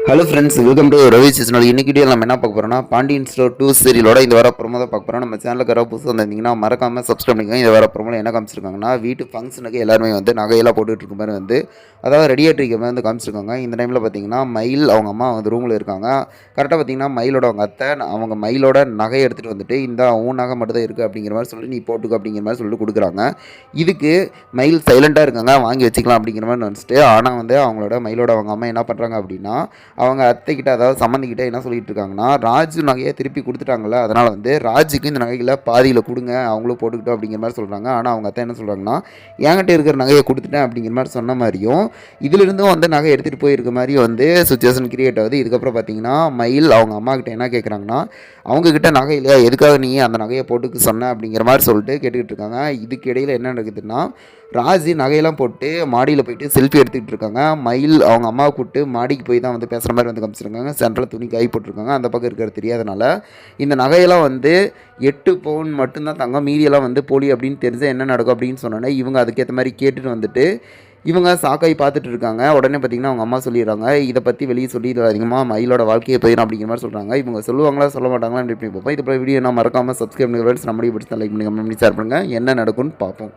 Hello friends, welcome to Ravi channel. இன்னைக்கு video நம்ம என்ன பார்க்க போகிறோம்னா, பாண்டியன் ஸ்டோர் 2 சீரியலோட இந்த வார ப்ரோமோ தான் பார்க்க போகிறோம். நம்ம சேனலுக்கு யாராவது புதுசாக வந்திருந்தீங்கன்னா மறக்காமல் சப்ஸ்கிரைப் பண்ணிக்கோங்க. இந்த வார ப்ரோமோவில் என்ன காமிச்சிருக்காங்கன்னா, வீட்டு ஃபங்க்ஷனுக்கு எல்லாருமே வந்து நகையெல்லாம் போட்டுட்டு இருக்க மாதிரி வந்து அதாவது ரெடியாகிட்டு இருக்க மாதிரி வந்து காமிச்சிருக்காங்க. இந்த டைமில் பார்த்தீங்கன்னா மயில் அவங்க அம்மா வந்து ரூமில் இருக்காங்க. கரெக்டாக பார்த்தீங்கன்னா மயிலோட அவங்க அத்தை அவங்க மயிலோட நகையை எடுத்துகிட்டு வந்துட்டு இந்த உன் நகை மட்டும் தான் இருக்குது அப்படிங்கிற மாதிரி சொல்லிட்டு நீ போட்டுக்க அப்படிங்கிற மாதிரி சொல்லிட்டு கொடுக்குறாங்க. இதுக்கு மயில் சைலண்ட்டாக இருக்காங்க, வாங்கி வச்சுக்கலாம் அப்படிங்கிற மாதிரி நினச்சிட்டு. ஆனால் வந்து அவங்களோட மயிலோட அவங்க அம்மா என்ன பண்ணுறாங்க அப்படின்னா, அவங்க அத்தைக்கிட்ட அதாவது சம்மந்திக்கிட்ட என்ன சொல்லிட்டு இருக்காங்கன்னா, ராஜு நகையை திருப்பி கொடுத்துட்டாங்கல்ல, அதனால் வந்து ராஜுக்கு இந்த நகைகளை பாதியில் கொடுங்க, அவங்களும் போட்டுக்கிட்டோம் அப்படிங்கிற மாதிரி சொல்கிறாங்க. ஆனால் அவங்க அத்தை என்ன சொல்கிறாங்கன்னா, என்கிட்ட இருக்கிற நகையை கொடுத்துட்டேன் அப்படிங்கிற மாதிரி சொன்ன மாதிரியும் இதிலிருந்தும் வந்து நகை எடுத்துகிட்டு போயிருக்க மாதிரி வந்து சுச்சுவேஷன் கிரியேட் ஆகுது. இதுக்கப்புறம் பார்த்தீங்கன்னா மயில் அவங்க அம்மா கிட்ட என்ன கேட்குறாங்கன்னா, அவங்கக்கிட்ட நகை இல்லையா, எதுக்காக நீ அந்த நகையை போட்டுக்க சொன்ன அப்படிங்கிற மாதிரி சொல்லிட்டு கேட்டுக்கிட்டு இருக்காங்க. இதுக்கு இடையில் என்ன நடக்குதுன்னா, ராஜி நகையெல்லாம் போட்டு மாடியில் போயிட்டு செல்ஃபி எடுத்துக்கிட்டு இருக்காங்க. மயில் அவங்க அம்மாவை கூப்பிட்டு மாடிக்கு போய் தான் வந்து பேசுகிற மாதிரி வந்து காமிச்சிருக்காங்க. சென்ட்ரல் துணி காய் போட்டிருக்காங்க. அந்த பக்கம் இருக்கிறது தெரியாதனால இந்த நகையெல்லாம் வந்து 8 பவுன் மட்டும்தான் தங்கம், மீதியெல்லாம் வந்து போலி அப்படின்னு தெரிஞ்சால் என்ன நடக்கும் அப்படின்னு சொன்னோன்னே இவங்க அதுக்கேற்ற மாதிரி கேட்டுட்டு வந்துட்டு இவங்க சாக்காய் பார்த்துட்டு இருக்காங்க. உடனே பார்த்தீங்கன்னா அவங்க அம்மா சொல்லிடுறாங்க, இதை பற்றி வெளியே சொல்லி அதிகமாக மயிலோட வாழ்க்கையை போயிடும் அப்படிங்கிற மாதிரி சொல்கிறாங்க. இவங்க சொல்லுவாங்களா சொல்ல மாட்டாங்களா எப்படி பார்ப்போம். இது போய் வீடியோ நான் மறக்காமல் சப்ஸ்கிரைப் பண்ணுங்க ஃப்ரெண்ட்ஸ். நம்மளுடைய பிடிச்சா லைக் பண்ணுங்க, ஷேர் பண்ணுங்கள். என்ன நடக்கும்னு பார்ப்போம்.